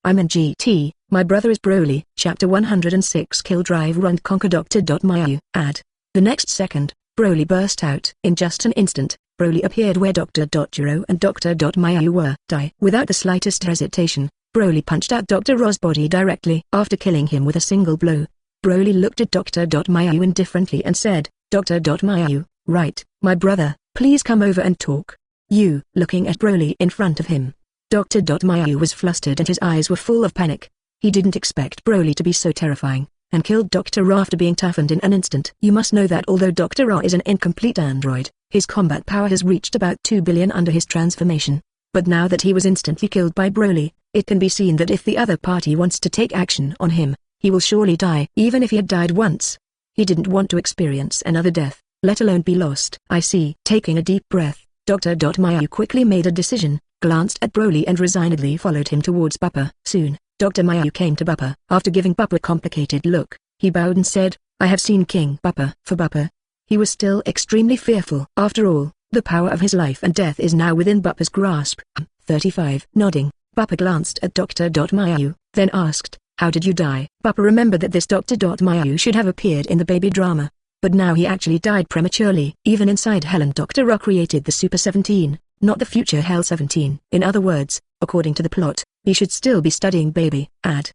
I'm in GT, my brother is Broly. Chapter 106 Kill Drive Run Conquer Dr.Myuu. Ad. The next second, Broly burst out. In just an instant, Broly appeared where Dr.Jiro and Dr.Myuu were. Die. Without the slightest hesitation, Broly punched at Dr. Ro's body directly. After killing him with a single blow, Broly looked at Dr.Myuu indifferently and said, Dr.Myuu, right, my brother, please come over and talk. You, looking at Broly in front of him. Dr.Myuu was flustered and his eyes were full of panic. He didn't expect Broly to be so terrifying, and killed Dr. Ra after being toughened in an instant. You must know that although Dr. Ra is an incomplete android, his combat power has reached about 2 billion under his transformation. But now that he was instantly killed by Broly, it can be seen that if the other party wants to take action on him, he will surely die. Even if he had died once, he didn't want to experience another death, let alone be lost. I see. Taking a deep breath, Dr.Myuu quickly made a decision, glanced at Broly and resignedly followed him towards Bbook. Soon, Dr.Myuu came to Bbook. After giving Bbook a complicated look, he bowed and said, I have seen King Bbook. For Bbook, he was still extremely fearful. After all, the power of his life and death is now within Bbook's grasp. 35. Nodding, Bbook glanced at Dr.Myuu, then asked, how did you die? Bbook remembered that this Dr.Myuu should have appeared in the baby drama, but now he actually died prematurely. Even inside Helen, Dr. Ra created the Super 17, not the future Hell 17. In other words, according to the plot, he should still be studying baby.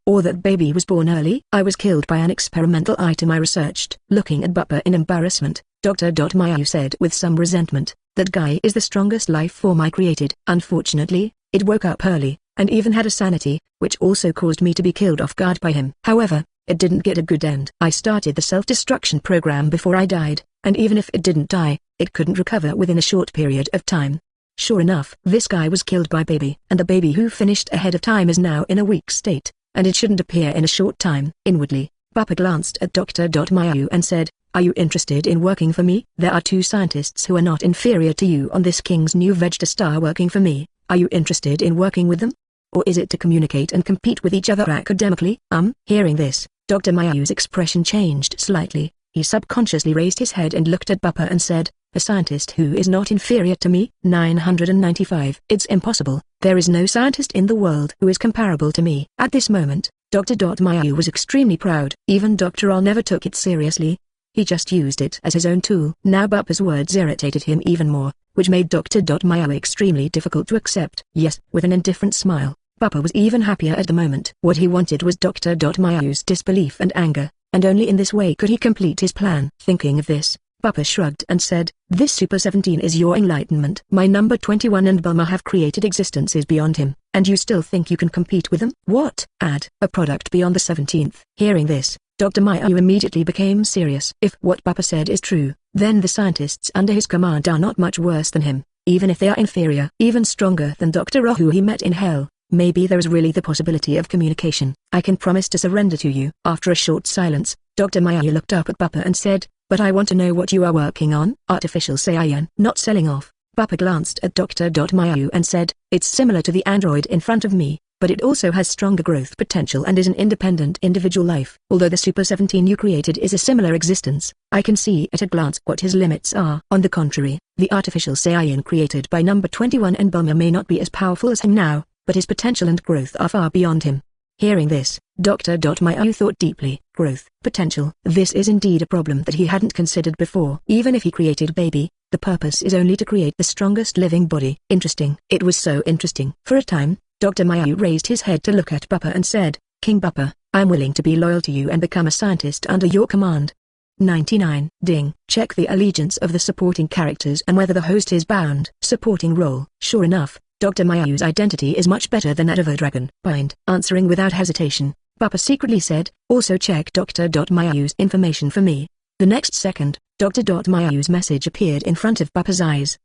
Or that baby was born early. I was killed by an experimental item I researched. Looking at Bbook in embarrassment, Dr.Myuu said with some resentment, that guy is the strongest life form I created. Unfortunately, it woke up early, and even had a sanity, which also caused me to be killed off guard by him. However, it didn't get a good end. I started the self-destruction program before I died, and even if it didn't die, it couldn't recover within a short period of time. Sure enough, this guy was killed by baby, and the baby who finished ahead of time is now in a weak state, and it shouldn't appear in a short time. Inwardly, Bbook glanced at Dr.Myuu and said, are you interested in working for me? There are 2 scientists who are not inferior to you on this King's New Vegeta Star working for me. Are you interested in working with them? Or is it to communicate and compete with each other academically? Hearing this, Dr.Myuu's expression changed slightly. He subconsciously raised his head and looked at Bbook and said, a scientist who is not inferior to me? 995. It's impossible. There is no scientist in the world who is comparable to me. At this moment, Dr.Myuu was extremely proud. Even Dr. Ra never took it seriously. He just used it as his own tool. Now Bbook's words irritated him even more, which made Dr.Myuu extremely difficult to accept. Yes, with an indifferent smile, Bbook was even happier at the moment. What he wanted was Dr.Myuu's disbelief and anger, and only in this way could he complete his plan. Thinking of this, Bbook shrugged and said, this Super 17 is your enlightenment. My number 21 and Bulma have created existences beyond him, and you still think you can compete with them? What? A product beyond the 17th. Hearing this, Dr.Myuu immediately became serious. If what Bbook said is true, then the scientists under his command are not much worse than him, even if they are inferior. Even stronger than Dr. Ra who he met in Hell. Maybe there is really the possibility of communication. I can promise to surrender to you. After a short silence, Dr.Myuu looked up at Bbook and said, but I want to know what you are working on. Artificial Saiyan. Not selling off. Bbook glanced at Dr.Myuu and said, it's similar to the android in front of me, but it also has stronger growth potential and is an independent individual life. Although the Super 17 you created is a similar existence, I can see at a glance what his limits are. On the contrary, the artificial Saiyan created by number 21 and Bulma may not be as powerful as him now, but his potential and growth are far beyond him. Hearing this, Dr.Myuu thought deeply. Growth, potential. This is indeed a problem that he hadn't considered before. Even if he created baby, the purpose is only to create the strongest living body. Interesting. It was so interesting. For a time, Dr.Myuu raised his head to look at Bbook and said, King Bbook, I am willing to be loyal to you and become a scientist under your command. 99. Ding. Check the allegiance of the supporting characters and whether the host is bound. Supporting role. Sure enough, Dr.Myuu's identity is much better than that of a dragon. Bind. Answering without hesitation, Bbook secretly said, also check Dr.Myuu's information for me. The next second, Dr.Myuu's message appeared in front of Bbook's eyes.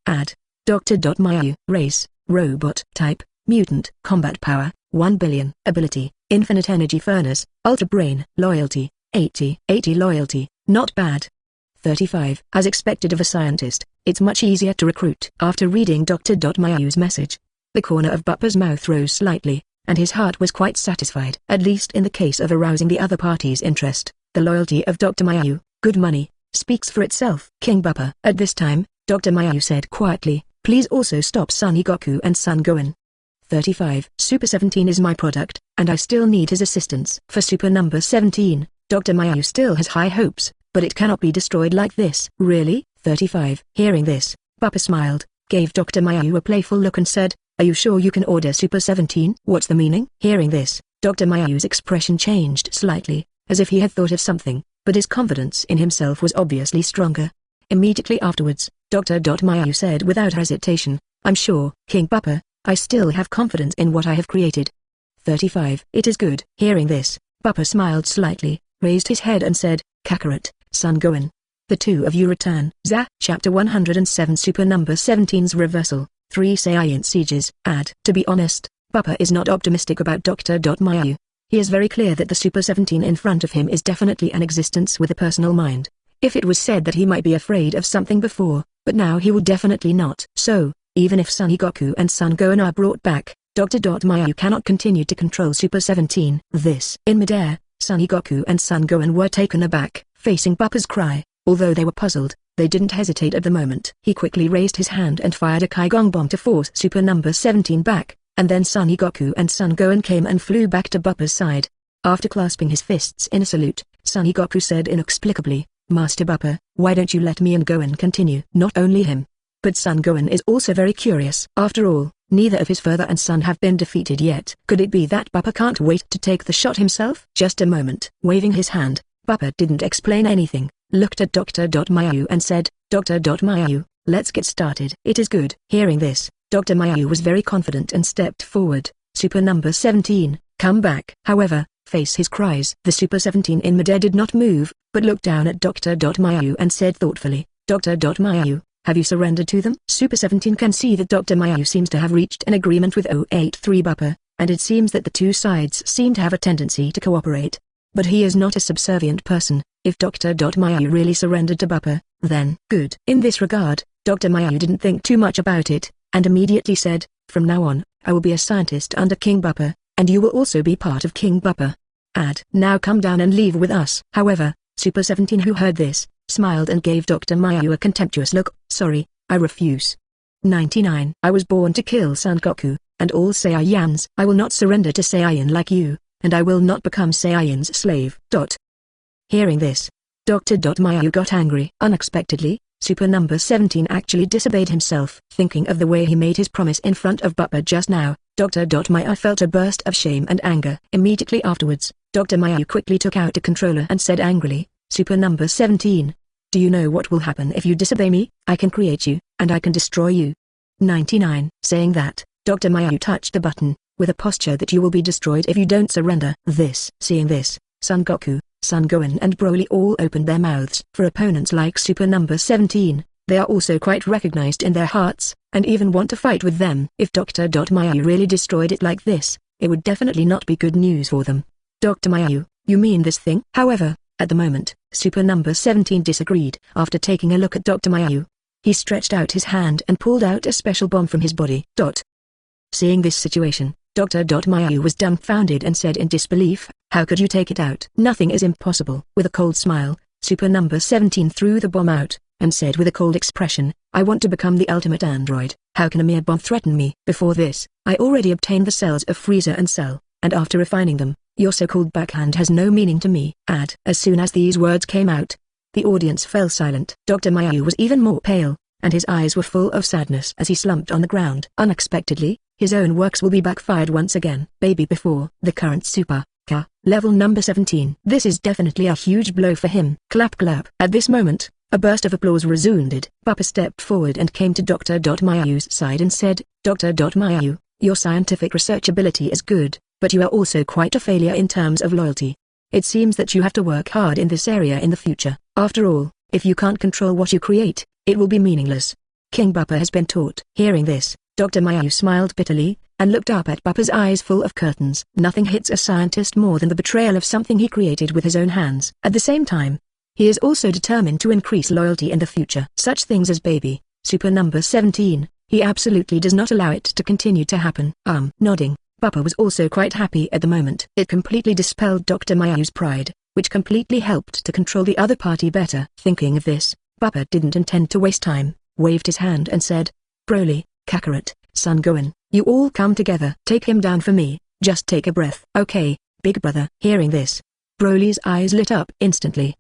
Dr.Myuu. Race, robot. Type, mutant. Combat power, 1 billion. Ability, infinite energy furnace, ultra brain. Loyalty, 80 loyalty, not bad. 35. As expected of a scientist, it's much easier to recruit. After reading Dr.Myuu's message, the corner of Bbook's mouth rose slightly, and his heart was quite satisfied. At least in the case of arousing the other party's interest, the loyalty of Dr.Myuu, good money, speaks for itself. King Bbook. At this time, Dr.Myuu said quietly, please also stop Son Goku and Son Gohan. 35. Super 17 is my product, and I still need his assistance. For Super Number 17, Dr.Myuu still has high hopes, but it cannot be destroyed like this. Really? 35. Hearing this, Bbook smiled, gave Dr.Myuu a playful look and said, "Are you sure you can order Super 17? What's the meaning?" Hearing this, Dr.Myuu's expression changed slightly, as if he had thought of something, but his confidence in himself was obviously stronger. Immediately afterwards, Dr.Myuu said without hesitation, "I'm sure, King Bbook, I still have confidence in what I have created." 35. It is good. Hearing this, Bbook smiled slightly, raised his head and said, "Kakarot, son Gohan. The two of you return." Chapter 107 Super Number 17's Reversal, 3 Saiyan Sieges. To be honest, Bbook is not optimistic about Dr.Myuu. He is very clear that the Super 17 in front of him is definitely an existence with a personal mind. If it was said that he might be afraid of something before, but now he will definitely not. So, even if Son Goku and Son Gohan are brought back, Dr.Myuu cannot continue to control Super 17. In midair, Son Goku and Son Gohan were taken aback, facing Bbook's cry. Although they were puzzled, they didn't hesitate at the moment. He quickly raised his hand and fired a Kaigong bomb to force Super Number 17 back, and then Son Goku and Son Gohan came and flew back to Bbook's side. After clasping his fists in a salute, Son Goku said inexplicably, "Master Bbook, why don't you let me and Gohan continue?" Not only him, but Son Gohan is also very curious. After all, neither of his father and son have been defeated yet. Could it be that Bbook can't wait to take the shot himself? Just a moment. Waving his hand, Bbook didn't explain anything, looked at Dr.Myuu and said, "Dr.Myuu, let's get started." It is good. Hearing this, Dr.Myuu was very confident and stepped forward. Super Number 17, come back. However, face his cries. The Super 17 in midair did not move, but looked down at Dr.Myuu and said thoughtfully, "Dr.Myuu, have you surrendered to them?" Super 17 can see that Dr.Myuu seems to have reached an agreement with 083 Bbook, and it seems that the two sides seem to have a tendency to cooperate. But he is not a subservient person. If Dr.Myuu really surrendered to Bbook, then good. In this regard, Dr.Myuu didn't think too much about it, and immediately said, "From now on, I will be a scientist under King Bbook, and you will also be part of King Bbook. Now come down and leave with us." However, Super 17 who heard this, smiled and gave Dr.Myuu a contemptuous look. "Sorry, I refuse." 99. I was born to kill Son Goku, and all Saiyans. I will not surrender to Saiyan like you, and I will not become Saiyan's slave. Hearing this, Dr.Myuu got angry. Unexpectedly, Super Number 17 actually disobeyed himself. Thinking of the way he made his promise in front of Bbook just now, Dr.Myuu felt a burst of shame and anger. Immediately afterwards, Dr.Myuu quickly took out a controller and said angrily, "Super Number 17. Do you know what will happen if you disobey me? I can create you, and I can destroy you." 99. Saying that, Dr.Myuu touched the button, with a posture that you will be destroyed if you don't surrender. Seeing this, Son Goku, Son Gohan and Broly all opened their mouths. For opponents like Super Number 17, they are also quite recognized in their hearts, and even want to fight with them. If Dr.Myuu really destroyed it like this, it would definitely not be good news for them. "Dr.Myuu, you mean this thing?" However, at the moment, Super Number 17 disagreed. After taking a look at Dr.Myuu, he stretched out his hand and pulled out a special bomb from his body. Seeing this situation, Dr.Myuu was dumbfounded and said in disbelief, "How could you take it out?" "Nothing is impossible." With a cold smile, Super Number 17 threw the bomb out, and said with a cold expression, "I want to become the ultimate android. How can a mere bomb threaten me? Before this, I already obtained the cells of Frieza and Cell, and after refining them, your so-called backhand has no meaning to me." As soon as these words came out, the audience fell silent. Dr.Myuu was even more pale, and his eyes were full of sadness as he slumped on the ground. Unexpectedly, his own works will be backfired once again. Baby before the current Super level number 17. This is definitely a huge blow for him. Clap clap. At this moment, a burst of applause resounded. Bbook stepped forward and came to Dr.Myuu's side and said, "Dr.Myuu, your scientific research ability is good, but you are also quite a failure in terms of loyalty. It seems that you have to work hard in this area in the future. After all, if you can't control what you create, it will be meaningless. King Bbook has been taught." Hearing this, Dr.Myuu smiled bitterly, and looked up at Bbook's eyes full of curtains. Nothing hits a scientist more than the betrayal of something he created with his own hands. At the same time, he is also determined to increase loyalty in the future. Such things as baby, Super Number 17, he absolutely does not allow it to continue to happen. Nodding, Bbook was also quite happy at the moment. It completely dispelled Dr.Myuu's pride, which completely helped to control the other party better. Thinking of this, Bbook didn't intend to waste time, waved his hand and said, "Broly, Kakarot, Son Gohan, you all come together. Take him down for me." Just take a breath. Okay, big brother. Hearing this, Broly's eyes lit up instantly.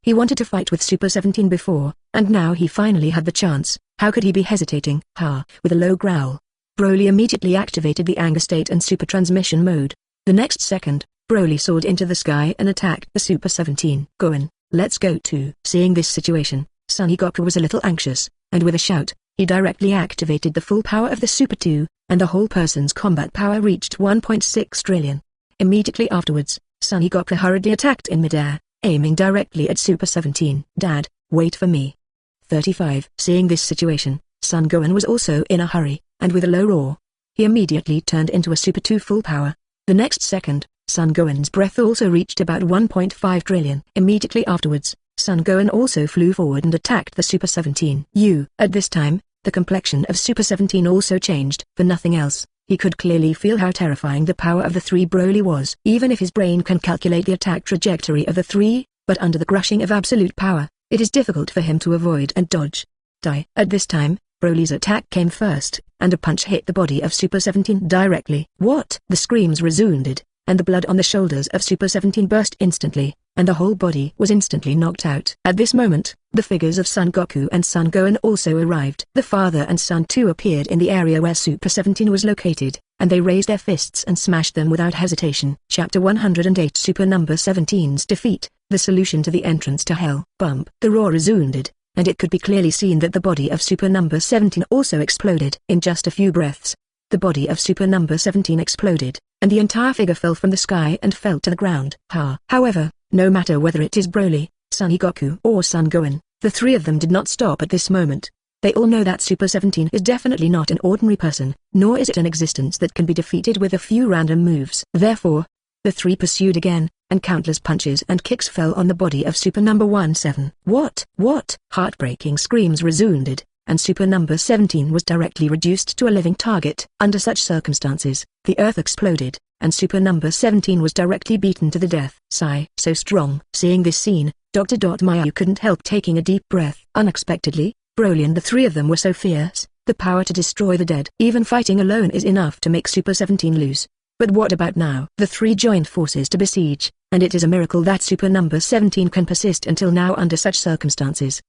He wanted to fight with Super 17 before, and now he finally had the chance. How could he be hesitating? With a low growl, Broly immediately activated the anger state and super transmission mode. The next second, Broly soared into the sky and attacked the Super 17. Goen, let's go too. Seeing this situation, Son Goku was a little anxious, and with a shout, he directly activated the full power of the Super 2, and the whole person's combat power reached 1.6 trillion. Immediately afterwards, Son Goku hurriedly attacked in midair, aiming directly at Super 17. Dad, wait for me. 35. Seeing this situation, Son Gohan was also in a hurry, and with a low roar, he immediately turned into a Super 2 full power. The next second, Son Gohan's breath also reached about 1.5 trillion. Immediately afterwards, Son Gohan also flew forward and attacked the Super 17. At this time, the complexion of Super 17 also changed. For nothing else, he could clearly feel how terrifying the power of the three Broly was. Even if his brain can calculate the attack trajectory of the three, but under the crushing of absolute power, it is difficult for him to avoid and dodge. At this time, Broly's attack came first, and a punch hit the body of Super 17 directly. What? The screams resounded, and the blood on the shoulders of Super 17 burst instantly, and the whole body was instantly knocked out. At this moment, the figures of Son Goku and Son Gohan also arrived. The father and son too appeared in the area where Super 17 was located, and they raised their fists and smashed them without hesitation. Chapter 108 Super Number 17's Defeat, the solution to the entrance to hell. Bump. The roar resounded, and it could be clearly seen that the body of Super Number 17 also exploded. In just a few breaths, the body of Super Number 17 exploded, and the entire figure fell from the sky and fell to the ground. However, no matter whether it is Broly, Son Goku or Son Gohan, the three of them did not stop at this moment. They all know that Super 17 is definitely not an ordinary person, nor is it an existence that can be defeated with a few random moves. Therefore, the three pursued again, and countless punches and kicks fell on the body of Super Number 17. What? Heartbreaking screams resounded, and Super Number 17 was directly reduced to a living target. Under such circumstances, the earth exploded, and Super Number 17 was directly beaten to the death. Sigh. So strong. Seeing this scene, Dr.Myuu couldn't help taking a deep breath. Unexpectedly, Broly and the three of them were so fierce, the power to destroy the dead. Even fighting alone is enough to make Super 17 lose. But what about now? The three joined forces to besiege, and it is a miracle that Super Number 17 can persist until now under such circumstances.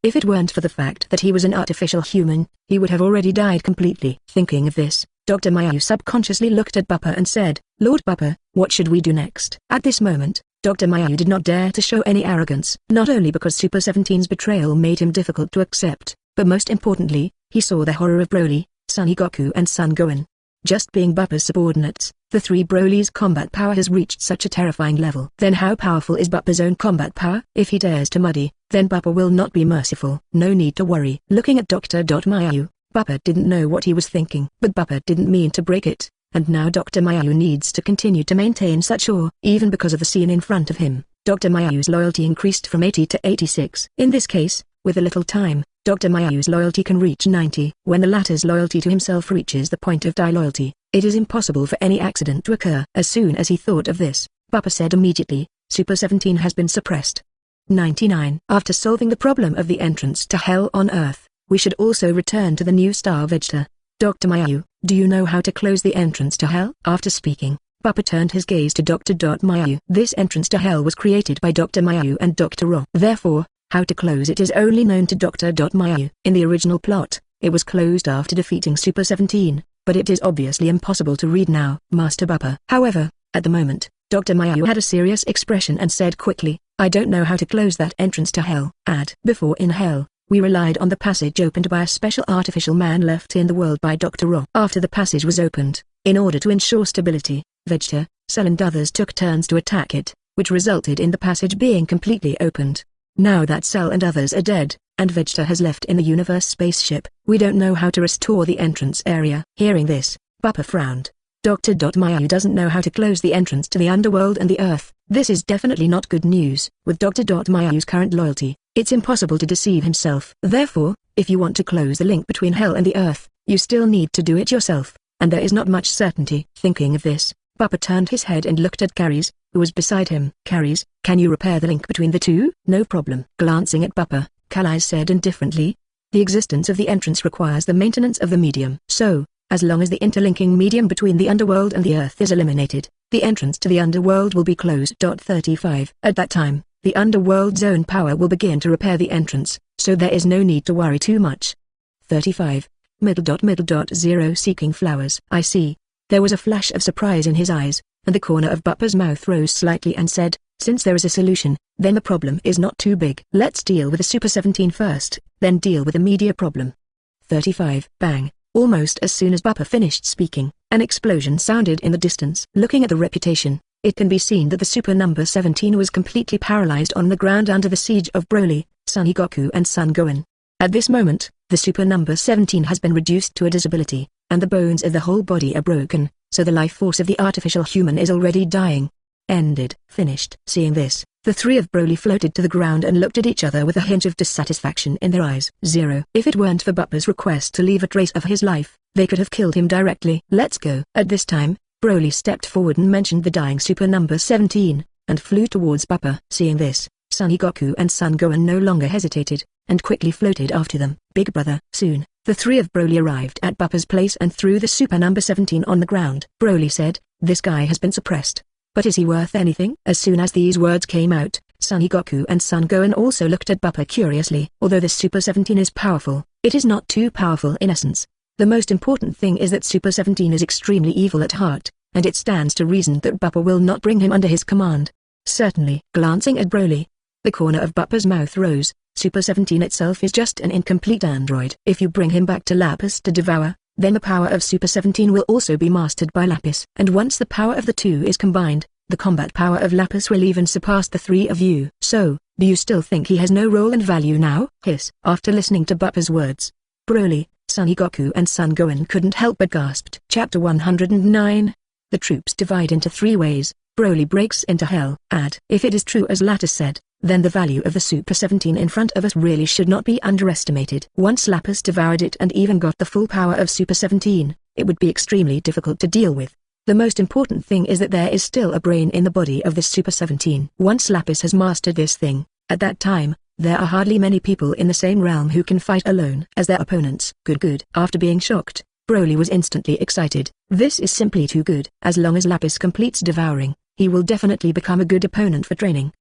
If it weren't for the fact that he was an artificial human, he would have already died completely. Thinking of this, Dr.Myuu subconsciously looked at Bappa and said, Lord Bappa, what should we do next? At this moment, Dr.Myuu did not dare to show any arrogance. Not only because Super 17's betrayal made him difficult to accept, but most importantly, he saw the horror of Broly, Son Goku and Son Gohan. Just being Bappa's subordinates, the three Broly's combat power has reached such a terrifying level. Then how powerful is Bappa's own combat power? If he dares to muddy, then Bappa will not be merciful. No need to worry. Looking at Dr.Myuu, Bappa didn't know what he was thinking. But Bappa didn't mean to break it, and now Dr.Myuu needs to continue to maintain such awe. Even because of the scene in front of him, Dr.Myuu's loyalty increased from 80 to 86. In this case, with a little time, Dr.Myuu's loyalty can reach 90. When the latter's loyalty to himself reaches the point of disloyalty, it is impossible for any accident to occur. As soon as he thought of this, Bappa said immediately, Super 17 has been suppressed. 99. After solving the problem of the entrance to hell on Earth, we should also return to the new star Vegeta. Dr.Myuu, do you know how to close the entrance to hell? After speaking, Bappa turned his gaze to Dr.Myuu. This entrance to hell was created by Dr.Myuu and Dr. Rogge. Therefore, how to close it is only known to Dr.Myuu. In the original plot, it was closed after defeating Super 17, but it is obviously impossible to read now. Master Bappa. However, at the moment, Dr.Myuu had a serious expression and said quickly, I don't know how to close that entrance to hell. Before in hell, we relied on the passage opened by a special artificial man left in the world by Dr. Rogge. After the passage was opened, in order to ensure stability, Vegeta, Cell and others took turns to attack it, which resulted in the passage being completely opened. Now that Cell and others are dead, and Vegeta has left in the universe spaceship, we don't know how to restore the entrance area. Hearing this, Bappa frowned. Dr.Myuu doesn't know how to close the entrance to the underworld and the earth. This is definitely not good news. With Dr.Myuu's current loyalty, it's impossible to deceive himself. Therefore, if you want to close the link between hell and the earth, you still need to do it yourself, and there is not much certainty. Thinking of this, Bappa turned his head and looked at Carries, who was beside him. Carries, can you repair the link between the two? No problem. Glancing at Bappa, Carries said indifferently, the existence of the entrance requires the maintenance of the medium. So, As long as the interlinking medium between the underworld and the earth is eliminated, the entrance to the underworld will be closed. 35. At that time, the underworld's own power will begin to repair the entrance, so there is no need to worry too much. 35. Zero seeking flowers. I see. There was a flash of surprise in his eyes, and the corner of Bupper's mouth rose slightly and said, since there is a solution, then the problem is not too big. Let's deal with the Super 17 first, then deal with the media problem. 35. Bang. Almost as soon as Bupper finished speaking, an explosion sounded in the distance. Looking at the reputation, it can be seen that the Super number 17 was completely paralyzed on the ground under the siege of Broly, Son Goku and Son Gohan. At this moment, the Super number 17 has been reduced to a disability, and the bones of the whole body are broken, so the life force of the artificial human is already dying. Ended. Finished. Seeing this, the three of Broly floated to the ground and looked at each other with a hint of dissatisfaction in their eyes. If it weren't for Bupper's request to leave a trace of his life, they could have killed him directly. Let's go. At this time, Broly stepped forward and mentioned the dying Super number 17, and flew towards Bupper. Seeing this, Son Goku and Son Gohan no longer hesitated, and quickly floated after them. Big brother. Soon, the three of Broly arrived at Bupper's place and threw the Super number 17 on the ground. Broly said, this guy has been suppressed. But is he worth anything? As soon as these words came out, Son Goku and Son Gohan also looked at Bupper curiously. Although this Super 17 is powerful, it is not too powerful in essence. The most important thing is that Super 17 is extremely evil at heart, and it stands to reason that Bupper will not bring him under his command. Certainly. Glancing at Broly, the corner of Bupper's mouth rose. Super 17 itself is just an incomplete android. If you bring him back to Lapis to devour, then the power of Super 17 will also be mastered by Lapis. And once the power of the two is combined, the combat power of Lapis will even surpass the three of you. So, do you still think he has no role and value now? Hiss. After listening to Bupper's words, Broly, Son Goku and Son Gohan couldn't help but gasped. Chapter 109. The troops divide into three ways. Broly breaks into hell. If it is true as Lapis said, then the value of the Super 17 in front of us really should not be underestimated. Once Lapis devoured it and even got the full power of Super 17, it would be extremely difficult to deal with. The most important thing is that there is still a brain in the body of this Super 17. Once Lapis has mastered this thing, at that time, there are hardly many people in the same realm who can fight alone as their opponents. Good. After being shocked, Broly was instantly excited. This is simply too good. As long as Lapis completes devouring, he will definitely become a good opponent for training.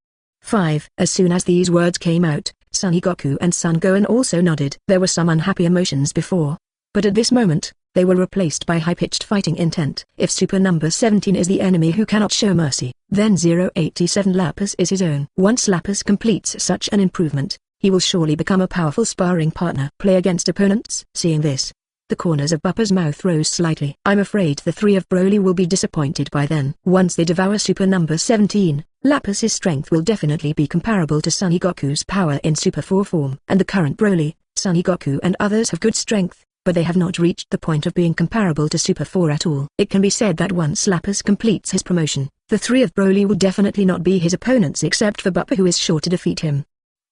5. As soon as these words came out, Son Goku and Son Gohan also nodded. There were some unhappy emotions before, but at this moment, they were replaced by high-pitched fighting intent. If Super number 17 is the enemy who cannot show mercy, then 087 Lapis is his own. Once Lapis completes such an improvement, he will surely become a powerful sparring partner. Play against opponents. Seeing this, the corners of Bupper's mouth rose slightly. I'm afraid the three of Broly will be disappointed by then. Once they devour Super number 17, Lapis's strength will definitely be comparable to Son Goku's power in Super 4 form. And the current Broly, Son Goku and others have good strength, but they have not reached the point of being comparable to Super 4 at all. It can be said that once Lapis completes his promotion, the three of Broly will definitely not be his opponents except for Bupper, who is sure to defeat him.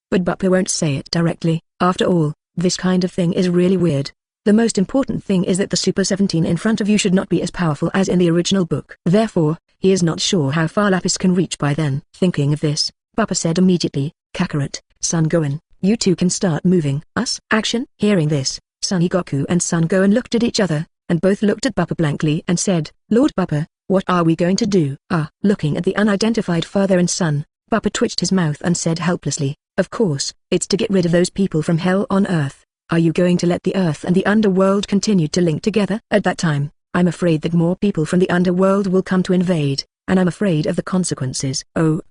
But Bupper won't say it directly. After all, this kind of thing is really weird. The most important thing is that the Super 17 in front of you should not be as powerful as in the original book. Therefore, he is not sure how far Lapis can reach by then. Thinking of this, Bupper said immediately, Kakarot, Son Gohan, you two can start moving. Us? Action? Hearing this, Son Goku and Son Gohan looked at each other, and both looked at Bupper blankly and said, Lord Bupper, what are we going to do? Looking at the unidentified father and son, Bupper twitched his mouth and said helplessly, of course, it's to get rid of those people from hell on earth. Are you going to let the earth and the underworld continue to link together? At that time, I'm afraid that more people from the underworld will come to invade, and I'm afraid of the consequences. Oh.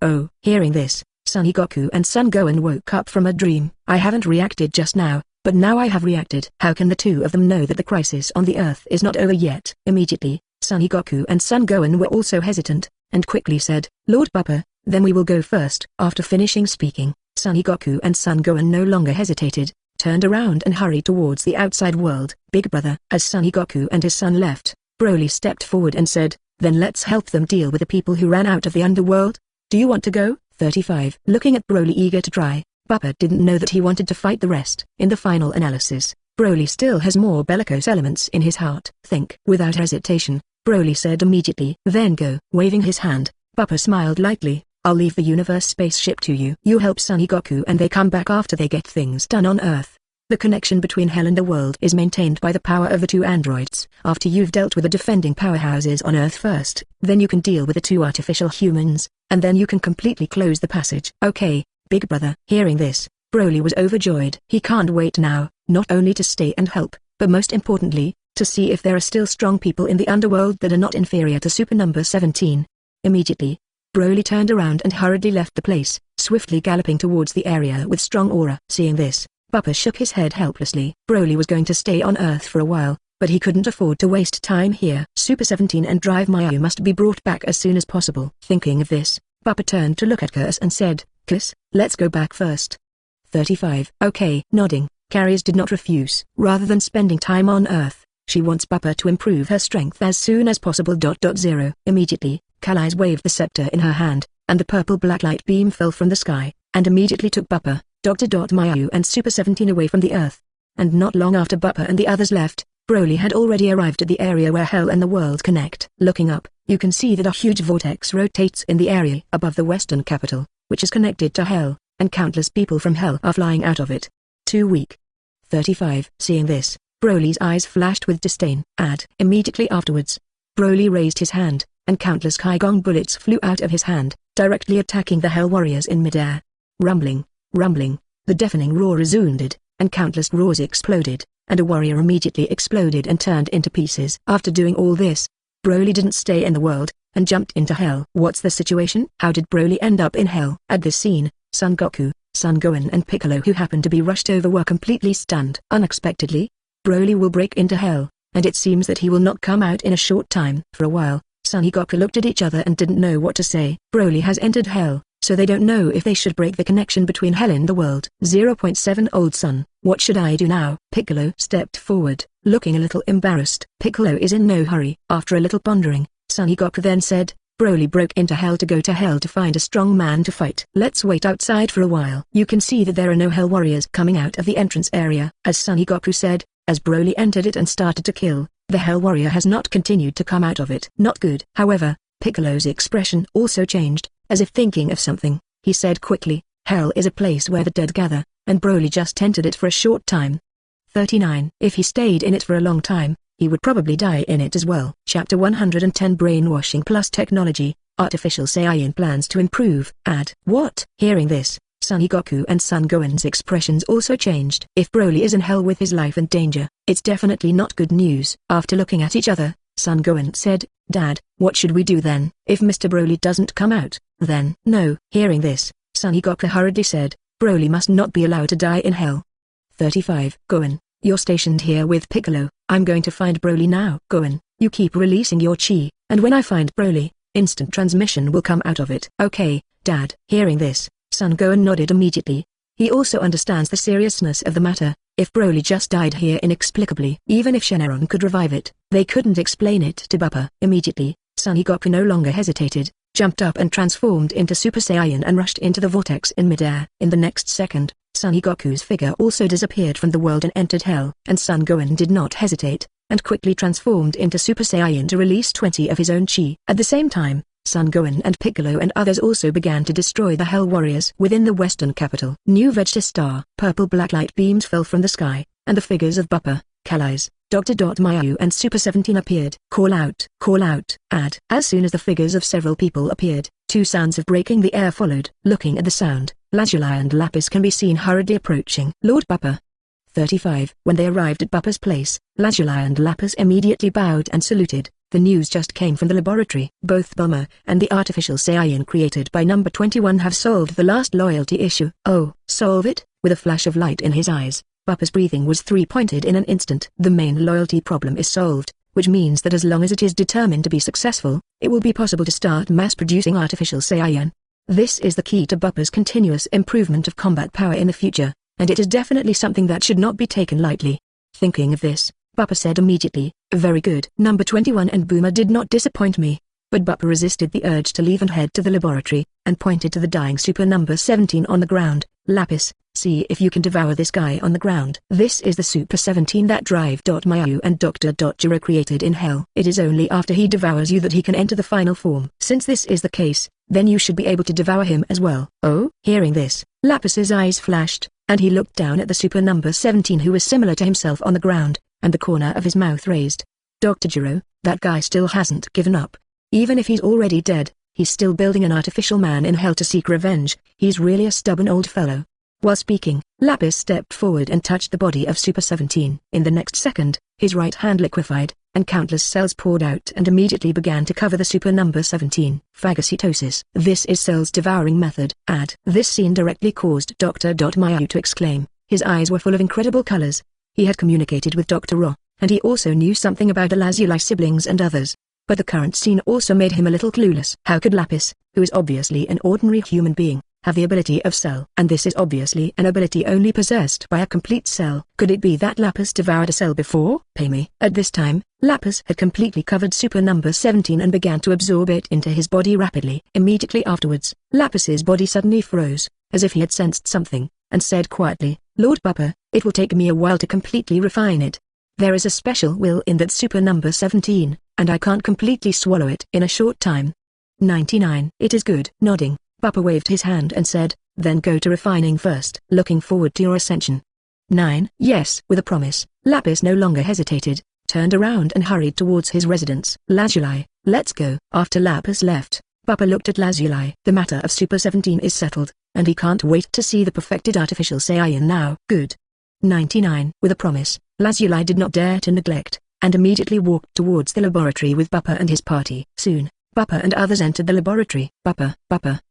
Hearing this, Son Goku and Son Gohan woke up from a dream. I haven't reacted just now, but now I have reacted. How can the two of them know that the crisis on the earth is not over yet? Immediately, Son Goku and Son Gohan were also hesitant, and quickly said, Lord Bupper, then we will go first. After finishing speaking, Son Goku and Son Gohan no longer hesitated, turned around and hurried towards the outside world. Big brother. As Son Goku and his son left, Broly stepped forward and said, then let's help them deal with the people who ran out of the underworld. Do you want to go? 35. Looking at Broly eager to try, Bupper didn't know that he wanted to fight the rest. In the final analysis, Broly still has more bellicose elements in his heart. Think. Without hesitation, Broly said immediately, then go. Waving his hand, Bupper smiled lightly, I'll leave the universe spaceship to you. You help Son Goku and they come back after they get things done on Earth. The connection between hell and the world is maintained by the power of the two androids. After you've dealt with the defending powerhouses on Earth first, then you can deal with the two artificial humans, and then you can completely close the passage. Okay, big brother. Hearing this, Broly was overjoyed. He can't wait now, not only to stay and help, but most importantly, to see if there are still strong people in the underworld that are not inferior to Super Number 17. Immediately, Broly turned around and hurriedly left the place, swiftly galloping towards the area with strong aura. Seeing this, Bubba shook his head helplessly. Broly was going to stay on Earth for a while, but he couldn't afford to waste time here. Super 17 and Dr.Myuu must be brought back as soon as possible. Thinking of this, Bubba turned to look at Curse and said, "Curse, let's go back first." 35. Okay. Nodding, Carries did not refuse. Rather than spending time on Earth, she wants Bubba to improve her strength as soon as possible. 0. Immediately, Kalai's waved the scepter in her hand, and the purple black light beam fell from the sky, and immediately took Bubba, Dr.Myuu and Super 17 away from the Earth. And not long after Bubba and the others left, Broly had already arrived at the area where hell and the world connect. Looking up, you can see that a huge vortex rotates in the area above the western capital, which is connected to hell, and countless people from hell are flying out of it. Too weak. 35. Seeing this, Broly's eyes flashed with disdain. Immediately afterwards, Broly raised his hand, and countless Kaigong bullets flew out of his hand, directly attacking the Hell Warriors in midair. Rumbling, the deafening roar resounded, and countless roars exploded, and a warrior immediately exploded and turned into pieces. After doing all this, Broly didn't stay in the world, and jumped into hell. What's the situation? How did Broly end up in hell? At this scene, Son Goku, Son Gohan and Piccolo, who happened to be rushed over, were completely stunned. Unexpectedly, Broly will break into hell, and it seems that he will not come out in a short time. For a while, Son and Goku looked at each other and didn't know what to say. Broly has entered hell, so they don't know if they should break the connection between hell and the world. 0.7 Old Son, what should I do now? Piccolo stepped forward, looking a little embarrassed. Piccolo is in no hurry. After a little pondering, Son and Goku then said, Broly broke into hell to go to hell to find a strong man to fight. Let's wait outside for a while. You can see that there are no hell warriors coming out of the entrance area. As Son and Goku said, as Broly entered it and started to kill, the hell warrior has not continued to come out of it. Not good. However, Piccolo's expression also changed, as if thinking of something. He said quickly, hell is a place where the dead gather, and Broly just entered it for a short time. 39. If he stayed in it for a long time, he would probably die in it as well. Chapter 110 Brainwashing plus Technology, Artificial Saiyan plans to improve. What? Hearing this, Son Goku and Son Gohan's expressions also changed. If Broly is in hell with his life in danger, it's definitely not good news. After looking at each other, Son Gohan said, Dad, what should we do then? If Mr. Broly doesn't come out, then? No. Hearing this, Son Goku hurriedly said, Broly must not be allowed to die in hell. 35. Gohan, you're stationed here with Piccolo. I'm going to find Broly now. Gohan, you keep releasing your chi, and when I find Broly, instant transmission will come out of it. Okay, Dad. Hearing this, Son Gohan nodded immediately. He also understands the seriousness of the matter. If Broly just died here inexplicably, even if Shenron could revive it, they couldn't explain it to Bubba. Immediately, Son Goku no longer hesitated, jumped up and transformed into Super Saiyan and rushed into the vortex in midair. In the next second, Son Goku's figure also disappeared from the world and entered hell. And Son Gohan did not hesitate, and quickly transformed into Super Saiyan to release 20 of his own chi. At the same time, Son Gohan and Piccolo and others also began to destroy the Hell Warriors within the western capital. New Vegeta Star. Purple black light beams fell from the sky, and the figures of Bubba, Kalai's, Dr.Myuu and Super 17 appeared. Call out. As soon as the figures of several people appeared, two sounds of breaking the air followed. Looking at the sound, Lazuli and Lapis can be seen hurriedly approaching. Lord Bubba. 35. When they arrived at Bubba's place, Lazuli and Lapis immediately bowed and saluted. The news just came from the laboratory. Both Bulma and the artificial Saiyan created by number 21 have solved the last loyalty issue. Oh, solve it? With a flash of light in his eyes, Bubba's breathing was three-pointed in an instant. The main loyalty problem is solved, which means that as long as it is determined to be successful, it will be possible to start mass-producing artificial Saiyan. This is the key to Bubba's continuous improvement of combat power in the future, and it is definitely something that should not be taken lightly. Thinking of this, Bubba said immediately, very good. Number 21 and Bulma did not disappoint me, but Bubba resisted the urge to leave and head to the laboratory, and pointed to the dying Super Number 17 on the ground. Lapis, see if you can devour this guy on the ground. This is the Super 17 that Dr.Myuu and Dr.Jiro created in hell. It is only after he devours you that he can enter the final form. Since this is the case, then you should be able to devour him as well. Oh? Hearing this, Lapis's eyes flashed, and he looked down at the super number 17 who was similar to himself on the ground, and the corner of his mouth raised. Dr. Jiro, that guy still hasn't given up. Even if he's already dead, he's still building an artificial man in hell to seek revenge. He's really a stubborn old fellow. While speaking, Lapis stepped forward and touched the body of Super 17. In the next second, his right hand liquefied, and countless cells poured out and immediately began to cover the super number 17. Phagocytosis. This is cells devouring method. This scene directly caused Dr.Myuu to exclaim. His eyes were full of incredible colors. He had communicated with Dr. Rogge, and he also knew something about the Lazuli siblings and others. But the current scene also made him a little clueless. How could Lapis, who is obviously an ordinary human being, have the ability of cell? And this is obviously an ability only possessed by a complete cell. Could it be that Lapis devoured a cell before? Pay me. At this time, Lapis had completely covered super number 17 and began to absorb it into his body rapidly. Immediately afterwards, Lapis's body suddenly froze, as if he had sensed something, and said quietly, Lord Bupper, it will take me a while to completely refine it. There is a special will in that super number 17, and I can't completely swallow it in a short time. 99. It is good. Nodding, Bupper waved his hand and said, then go to refining first. Looking forward to your ascension. 9. Yes. With a promise, Lapis no longer hesitated, turned around and hurried towards his residence. Lazuli, let's go. After Lapis left, Bupper looked at Lazuli. The matter of Super 17 is settled, and he can't wait to see the perfected artificial Saiyan now. Good. 99. With a promise, Lazuli did not dare to neglect, and immediately walked towards the laboratory with Bupper and his party. Soon, Bupper and others entered the laboratory. Bupper,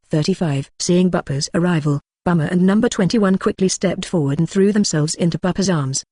35. Seeing Bupper's arrival, Bummer and number 21 quickly stepped forward and threw themselves into Bupper's arms.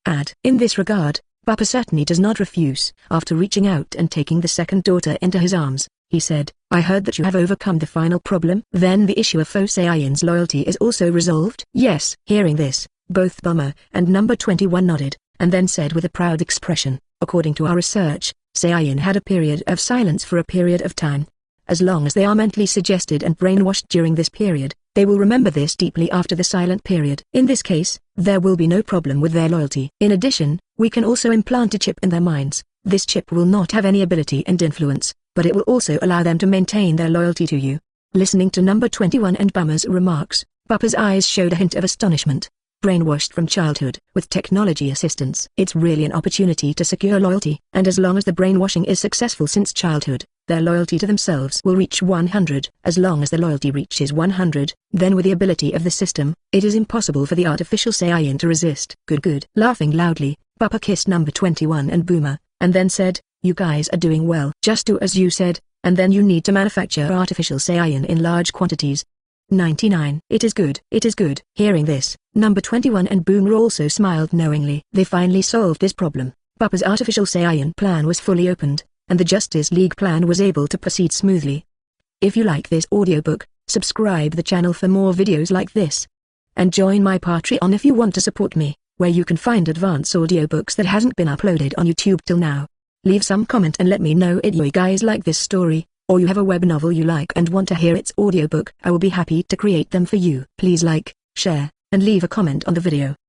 In this regard, Bupper certainly does not refuse. After reaching out and taking the second daughter into his arms, he said, I heard that you have overcome the final problem. Then the issue of Faux Saiyan's loyalty is also resolved? Yes. Hearing this, both Bummer and number 21 nodded, and then said with a proud expression, according to our research, Saiyan had a period of silence for a period of time. As long as they are mentally suggested and brainwashed during this period, they will remember this deeply after the silent period. In this case, there will be no problem with their loyalty. In addition, we can also implant a chip in their minds. This chip will not have any ability and influence, but it will also allow them to maintain their loyalty to you. Listening to number 21 and Bummer's remarks, Bupper's eyes showed a hint of astonishment. Brainwashed from childhood, with technology assistance. It's really an opportunity to secure loyalty, and as long as the brainwashing is successful since childhood, their loyalty to themselves will reach 100. As long as the loyalty reaches 100, then with the ability of the system, it is impossible for the artificial Saiyan to resist. Good. Laughing loudly, Bupper kissed number 21 and Boomer, and then said, you guys are doing well. Just do as you said, and then you need to manufacture artificial Saiyan in large quantities. 99. It is good. Hearing this, number 21 and Boomer also smiled knowingly. They finally solved this problem. Bupper's artificial Saiyan plan was fully opened, and the Justice League plan was able to proceed smoothly. If you like this audiobook, subscribe the channel for more videos like this. And join my Patreon if you want to support me, where you can find advanced audiobooks that hasn't been uploaded on YouTube till now. Leave some comment and let me know if you guys like this story, or you have a web novel you like and want to hear its audiobook. I will be happy to create them for you. Please like, share, and leave a comment on the video.